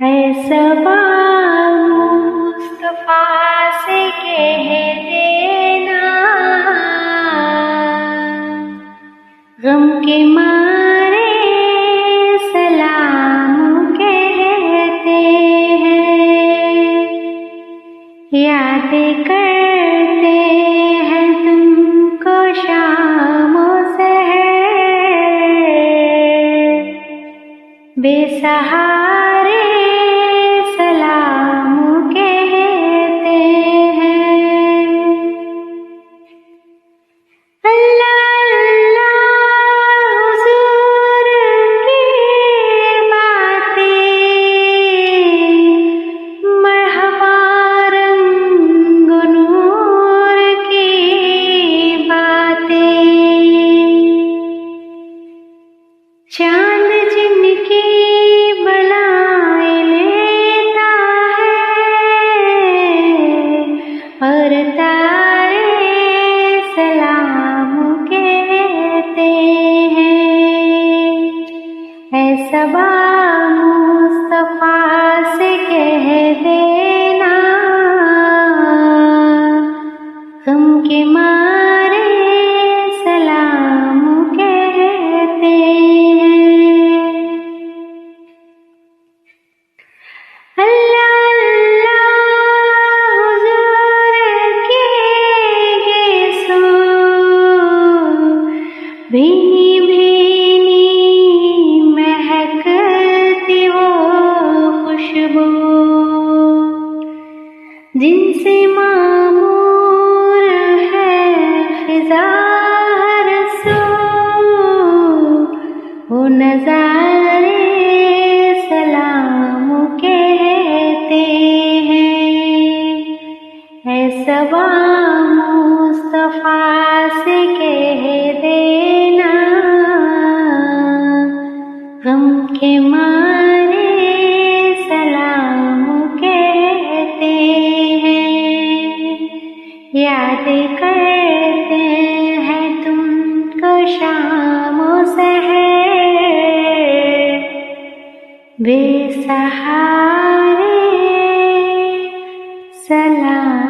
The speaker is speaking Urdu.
ہے صبا مصطفیٰ سے کہہ دینا، غم کے مارے سلام کہتے ہیں، یاد کرتے ہیں تم کو شام و سحر، بے سہارے سلام کہتے ہیں۔ اللہ اللہ حضور کی باتیں، مرحبا رنگ و نور کی باتیں، چاند جن کی بلائیں لیتا ہے، اور تارے سلام کہتے ہیں، اے صبا مصطفیٰ سے کہہ دینا، غم کے مارے سلام کہتے ہیں۔ اللہ اللہ حضور کے گیسوں، بھینی بھینی مہکتی وہ خوشبو، جن سے معمور ہے فضا ہر سو، وہ نظارے سلام کہتے ہیں، اے صبا مصطفیٰ سے کہہ دینا، غم کے مارے سلام کہتے ہیں، یاد کرتے ہیں تم کو شام و سحر، بے سہارے سلام